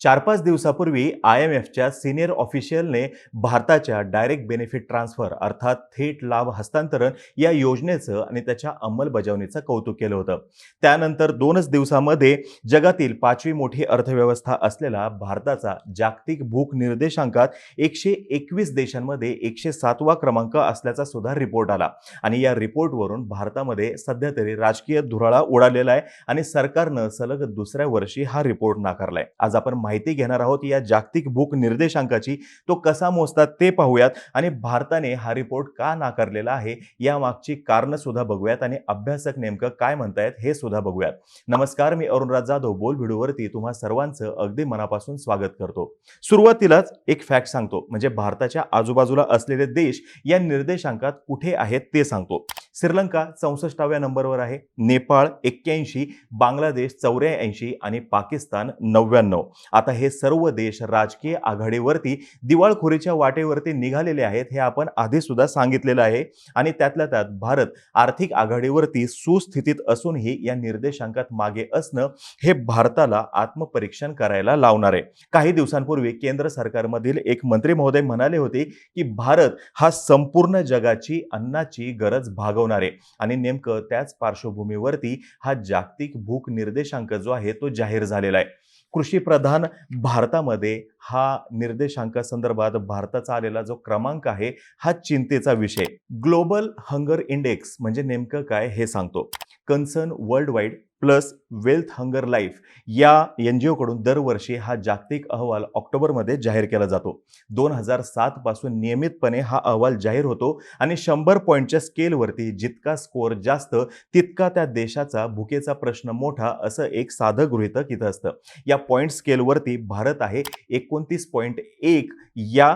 4-5 दिवसापूर्वी IMFच्या सीनियर ऑफिशियलने भारताच्या direct benefit transfer अर्थात थेट लाभ हस्तांतरण या योजनेचं आणि त्याच्या अंमलबजावणीचं कौतुक केलं होतं. त्यानंतर 2च दिवसामध्ये जगातील 5वी मोठी अर्थव्यवस्था असलेला भारताचा जागतिक भूक निर्देशांकात 121 देशांमध्ये 107वा क्रमांक असल्याचा सुद्धा रिपोर्ट आला. आणि या रिपोर्टवरून भारतामध्ये सध्या तरी राजकीय धुराळा उडालेला आहे आणि सरकारनं सलग दुसऱ्या वर्षी हा रिपोर्ट नाकारलाय. आज आपण माहिती घेणार आहोत या जागतिक भूक निर्देशांकाची. तो कसा मोजतात ते पाहूयात आणि भारताने हा रिपोर्ट का नाकारलेला आहे यामागची कारणं सुद्धा बघूयात आणि अभ्यासक नेमकं काय म्हणतायत हे सुद्धा बघूयात. नमस्कार, मी अरुणराज जाधव बोल व्हिडिओवरती तुम्हा सर्वांचं अगदी मनापासून स्वागत करतो. सुरुवातीलाच एक फॅक्ट सांगतो, म्हणजे भारताच्या आजूबाजूला असलेले देश या निर्देशांकात कुठे आहेत ते सांगतो. श्रीलंका 64व्या नंबरवर आहे, नेपाळ 81, बांगलादेश 84 आणि पाकिस्तान 99. आता हे सर्व देश राजकीय आघाडीवरती दिवाळखोरीच्या वाटेवरती निघालेले आहेत हे आपण आधी सुद्धा सांगितलेलं आहे. आणि त्यातल्या त्यात भारत आर्थिक आघाडीवरती सुस्थितीत असूनही या निर्देशांकात मागे असणं हे भारताला आत्मपरीक्षण करायला लावणार आहे. काही दिवसांपूर्वी केंद्र सरकारमधील एक मंत्री महोदय म्हणाले होते की भारत हा संपूर्ण जगाची अन्नाची गरज भागवणार आहे आणि नेमकं त्याच पार्श्वभूमीवरती हा जागतिक भूक निर्देशांक जो आहे तो जाहीर झालेला आहे. कृषी प्रधान भारतामध्ये हा निर्देशांकासंदर्भात भारताचा आलेला जो क्रमांक आहे हा चिंतेचा विषय. ग्लोबल हंगर इंडेक्स म्हणजे नेमकं काय हे सांगतो. Concern world wide plus wealth hunger life या NGO कडून दरवर्षी हा जागतिक अहवाल ऑक्टोबरमध्ये जाहीर केला जातो. 2007 पासून नियमितपणे हा अहवाल जाहीर होतो आणि 100 पॉईंटच्या स्केलवरती जितका स्कोअर जास्त तितका त्या देशाचा भुकेचा प्रश्न मोठा असं एक साधं गृहीतक इथं असतं. या पॉईंट स्केलवरती भारत आहे 29.1 या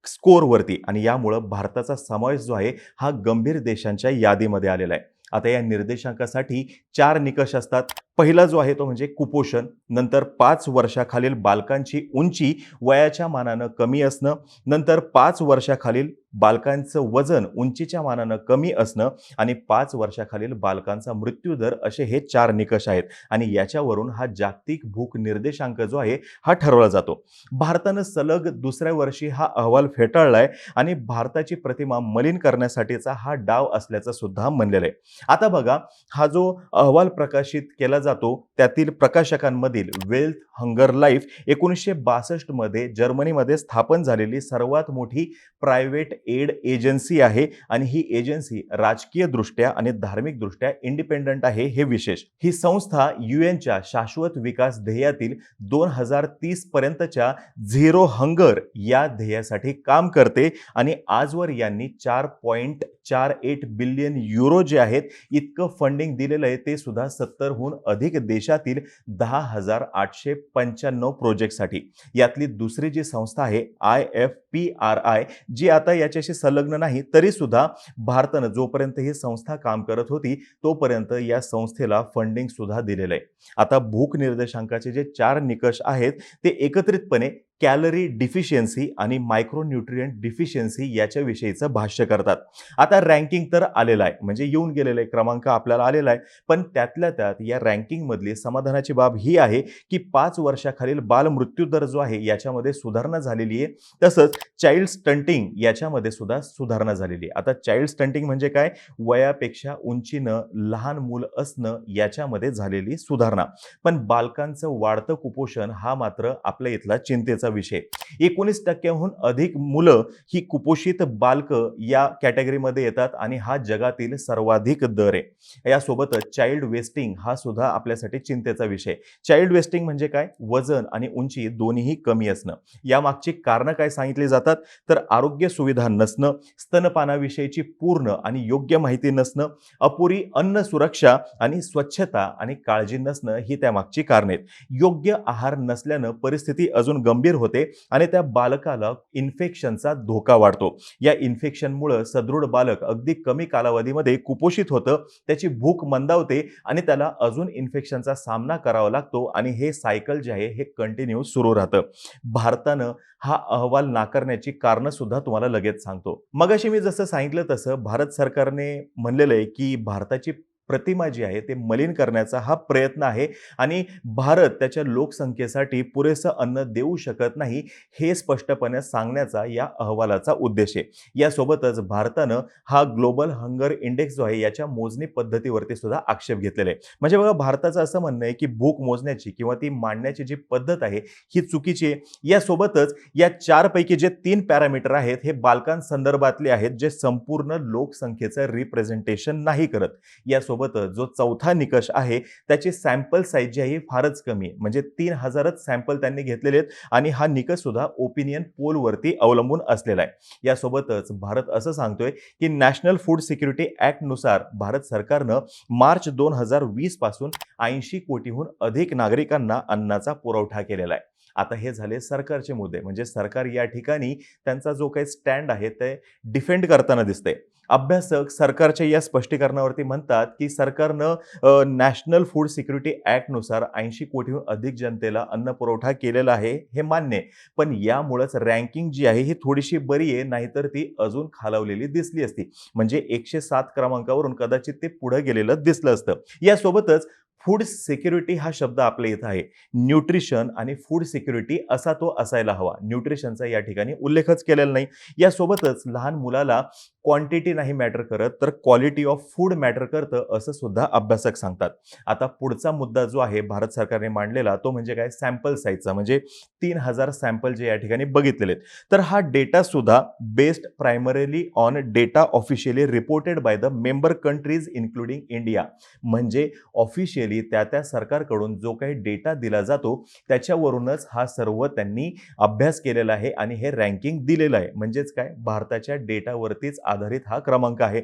स्कोअरवरती आणि यामुळं भारताचा समावेश जो आहे हा गंभीर देशांच्या यादीमध्ये आलेला आहे. आता या निर्देशांकासाठी 4 निकष असतात. पहिला जो आहे तो म्हणजे कुपोषण, नंतर 5 वर्षाखालील बालकांची उंची वयाच्या मानानं कमी असणं, नंतर 5 वर्षाखालील बालकांचं वजन उंचीच्या मानानं कमी असणं आणि 5 वर्षाखालील बालकांचा मृत्यूदर असे हे 4 निकष आहेत आणि याच्यावरून हा जागतिक भूक निर्देशांक जो आहे हा ठरवला जातो. भारतानं सलग दुसऱ्या वर्षी हा अहवाल फेटाळलाय आणि भारताची प्रतिमा मलिन करण्यासाठीचा हा डाव असल्याचं सुद्धा म्हणलेलं आहे. आता बघा, हा जो अहवाल प्रकाशित केला जातो त्यातील प्रकाशकांमधील वेल्थ हंगर लाईफ 1962 मध्ये जर्मनीमध्ये स्थापन झालेली सर्वात मोठी प्रायव्हेट एड एजन्सी आहे आणि ही एजन्सी राजकीय दृष्ट्या आणि धार्मिक दृष्ट्या इंडिपेंडंट आहे हे विशेष. ही संस्था UNच्या शाश्वत विकास ध्येयातील 2030 पर्यंतच्या झिरो हंगर या ध्येयासाठी काम करते आणि आजवर यांनी 4.48 बिलियन युरो जे आहेत इतकं फंडिंग दिलेलं आहे, ते सुद्धा 70हून अधिक देशातील 10,895 प्रोजेक्टसाठी. यातली दुसरी जी संस्था आहे IFPRI, जी आता याच्याशी संलग्न नाही तरी सुद्धा भारतानं जोपर्यंत ही संस्था काम करत होती तोपर्यंत या संस्थेला फंडिंग सुद्धा दिलेलं आहे. आता भूक निर्देशांकाचे जे 4 निकष आहेत ते एकत्रितपणे कॅलरी डिफिशियन्सी आणि मायक्रोन्यूट्रिएंट डिफिशियन्सी याच्याविषयीचं भाष्य करतात. आता रँकिंग तर आलेलं आहे, म्हणजे येऊन गेलेला आहे क्रमांक आपल्याला आलेला आहे, पण त्यातल्या त्यात या रँकिंगमधली समाधानाची बाब ही आहे की 5 वर्षाखालील बाल मृत्यूदर जो आहे याच्यामध्ये सुधारणा झालेली आहे. तसंच चाइल्ड स्टंटिंग याच्यामध्ये सुद्धा सुधारणा झालेली आहे. आता चाइल्ड स्टंटिंग म्हणजे काय? वयापेक्षा उंचीनं लहान मूल असणं याच्यामध्ये झालेली सुधारणा. पण बालकांचं वाढतं कुपोषण हा मात्र आपल्या इथला चिंतेचा विषय. 19% अधिक मुलं ही कुपोषित बालकं या कॅटेगरीमध्ये येतात आणि हा जगातील सर्वाधिक दर आहे. यासोबतच चाइल्ड वेस्टिंग हा सुद्धा आपल्यासाठी चिंतेचा विषय. चाइल्ड वेस्टिंग म्हणजे काय? वजन आणि उंची दोन्हीही कमी असणं. यामागची कारणं काय सांगितली जातात? तर आरोग्य सुविधा नसणं, स्तनपानाविषयीची पूर्ण आणि योग्य माहिती नसणं, अपुरी अन्न सुरक्षा आणि स्वच्छता आणि काळजी नसणं ही त्यामागची कारणे आहेत. योग्य आहार नसल्यानं परिस्थिती अजून गंभीर होते आणि त्या बालकाला इन्फेक्शनचा धोका वाढतो. या इन्फेक्शनमुळे सदृढ बालक अगदी कमी कालावधीमध्ये कुपोषित होतं, त्याची भूक मंदावते आणि त्याला अजून इन्फेक्शनचा सामना करावा लागतो आणि हे सायकल जे आहे हे कंटिन्यू सुरू राहतं. भारतानं हा अहवाल नाकारण्याची कारणं सुद्धा तुम्हाला लगेच सांगतो. मगाशी मी जसं सांगितलं तसं भारत सरकारने म्हणलेलं आहे की भारताची प्रतिमा जी आहे ते मलिन करण्याचा हा प्रयत्न आहे आणि भारत त्याच्या लोकसंख्येसाठी पुरेसं अन्न देऊ शकत नाही हे स्पष्टपणे सांगण्याचा या अहवालाचा उद्देश आहे. यासोबतच भारतानं हा ग्लोबल हंगर इंडेक्स जो आहे याच्या मोजणी पद्धतीवरती सुद्धा आक्षेप घेतलेला आहे. म्हणजे बघा भारताचं असं म्हणणं आहे की भूक मोजण्याची किंवा ती मांडण्याची जी पद्धत आहे ही चुकीची आहे. यासोबतच या 4 पैकी जे 3 पॅरामीटर आहेत हे बालकांसंदर्भातले आहेत जे संपूर्ण लोकसंख्येचं रिप्रेझेंटेशन नाही करत. यासोबतच जो चौथा निकष आहे त्याची सॅम्पल साईज जी आहे फारच कमी आहे. म्हणजे 3000च सॅम्पल त्यांनी घेतलेले आहेत आणि हा निकष सुद्धा ओपिनियन पोलवरती अवलंबून असलेला आहे. यासोबतच भारत असं सांगतोय की नॅशनल फूड सिक्युरिटी ऍक्ट नुसार भारत सरकारनं मार्च 2020 पासून 80 कोटीहून अधिक नागरिकांना अन्नाचा पुरवठा केलेला आहे. आता हे झाले सरकारचे मुद्दे म्हणजे सरकार या ठिकाणी त्यांचा जो काही स्टँड आहे ते डिफेंड करताना दिसते. अभ्यासक सरकारच्या या स्पष्टीकरणावरती म्हणतात की सरकारनं नॅशनल फूड सिक्युरिटी ऍक्ट नुसार 80 कोटीहून अधिक जनतेला अन्न पुरवठा केलेला आहे हे मान्य आहे. पण यामुळेच रँकिंग जी आहे ही थोडीशी बरी आहे नाहीतर ती अजून खालावलेली दिसली असती. म्हणजे 107 क्रमांकावरून कदाचित ते पुढे गेलेलं दिसलं असतं. यासोबतच फूड सिक्युरिटी हा शब्द आपल्या इथं आहे. न्यूट्रिशन आणि फूड सिक्युरिटी असा तो असायला हवा. न्यूट्रिशनचा या ठिकाणी उल्लेखच केलेला नाही. यासोबतच लहान मुलाला क्वांटिटी नाही मॅटर करत तर क्वालिटी ऑफ फूड मॅटर करतं असं सुद्धा अभ्यासक सांगतात. आता पुढचा मुद्दा जो आहे भारत सरकारने मांडलेला तो म्हणजे काय सॅम्पल साईजचा म्हणजे 3000 सॅम्पल जे या ठिकाणी बघितलेले आहेत. तर हा डेटा सुद्धा based primarily on data officially reported by the member countries including India. म्हणजे ऑफिशियली त्या सरकारकडून जो काही डेटा दिला जातो त्याच्यावरूनच हा सर्व त्यांनी अभ्यास केलेला आहे आणि हे रँकिंग दिलेलं आहे. म्हणजेच काय भारताच्या डेटावरतीच आधारित हा क्रमांक आहे.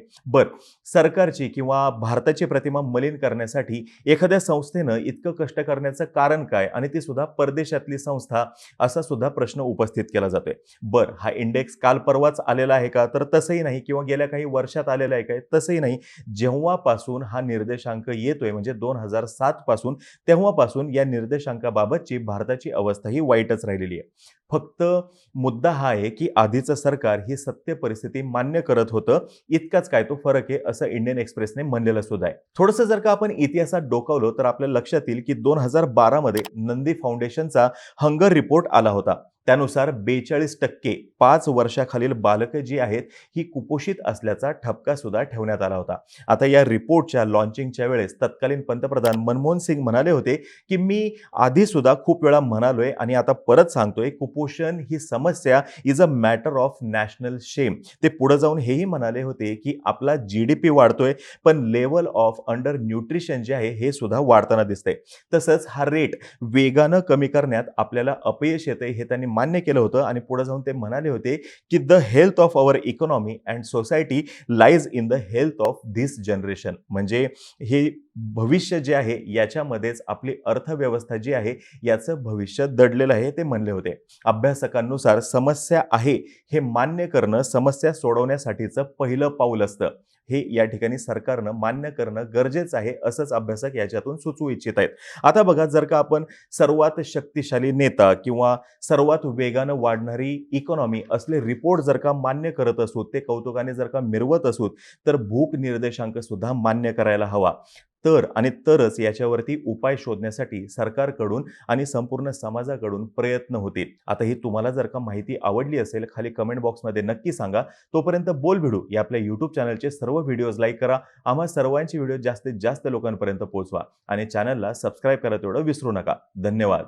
सरकारची किंवा भारताची प्रतिमा मलिन करण्यासाठी एखाद्या संस्थेनं इतकं कष्ट करण्याचं कारण काय आणि ती सुद्धा परदेशातली संस्था असा सुद्धा प्रश्न उपस्थित केला जातोय. हा इंडेक्स काल परवाच आलेला आहे का तर तसंही नाही किंवा गेल्या काही वर्षात आलेला आहे काय तसंही नाही. जेव्हापासून हा निर्देशांक येतोय म्हणजे 2007 पासून तेव्हापासून या निर्देशांकाबाबतची भारताची अवस्था ही वाईटच राहिलेली आहे. फक्त मुद्दा हा आहे की आधीचं सरकार ही सत्य परिस्थिती मान्य करत होतं इतकाच काय तो फरक आहे असं इंडियन एक्सप्रेसने म्हणलेलं सुद्धा आहे. थोडंसं जर का आपण इतिहासात डोकावलो तर आपल्या लक्षात येईल की 2012 मध्ये नंदी फाउंडेशनचा हंगर रिपोर्ट आला होता. त्यानुसार 42% 5 वर्षाखालील बालकं जी आहेत ही कुपोषित असल्याचा ठपका सुद्धा ठेवण्यात आला होता. आता या रिपोर्टच्या लॉन्चिंगच्या वेळेस तत्कालीन पंतप्रधान मनमोहन सिंग म्हणाले होते की मी आधी सुद्धा खूप वेळा म्हणालोय आणि आता परत सांगतोय कुपोषण ही समस्या is a matter of national शेम. ते पुढे जाऊन हेही म्हणाले होते की आपला GDP वाढतोय पण लेवल ऑफ अंडर न्यूट्रिशन जे आहे हे सुद्धा वाढताना दिसतंय. तसंच हा रेट वेगानं कमी करण्यात आपल्याला अपयश येते हे त्यांनी मान्य केलं होतं आणि पुढे जाऊन ते म्हणाले होते की the health of our economy and society lies in the health of this generation. म्हणजे हे भविष्य जे आहे याच्यामध्येच आपली अर्थव्यवस्था जी आहे याचं भविष्य दडलेलं आहे ते म्हणले होते. अभ्यासकांनुसार समस्या आहे हे मान्य करणं समस्या सोडवण्यासाठीचं पहिलं पाऊल असतं. हे या ठिकाणी सरकारनं मान्य करणं गरजेचं आहे असंच अभ्यासक याच्यातून सुचवू इच्छित आहेत. आता बघा जर का आपण सर्वात शक्तिशाली नेता किंवा सर्वात वेगानं वाढणारी इकॉनॉमी असले रिपोर्ट जर का मान्य करत असू ते कौतुकाने जर का मिरवत असू तर भूक निर्देशांक सुद्धा मान्य करायला हवा. तरच याच्यावरती उपाय शोधण्यासाठी सरकारकडून आणि संपूर्ण समाजाकडून प्रयत्न होतील. आता ही तुम्हाला जर का माहिती आवडली असेल खाली कमेंट बॉक्समध्ये नक्की सांगा. तोपर्यंत बोल भिडू या आपल्या YouTube चॅनलचे सर्व व्हिडिओज लाईक करा. आम्हा सर्वांची व्हिडिओ जास्तीत जास्त लोकांपर्यंत पोहोचवा आणि चॅनलला सबस्क्राईब करा तेवढं विसरू नका. धन्यवाद.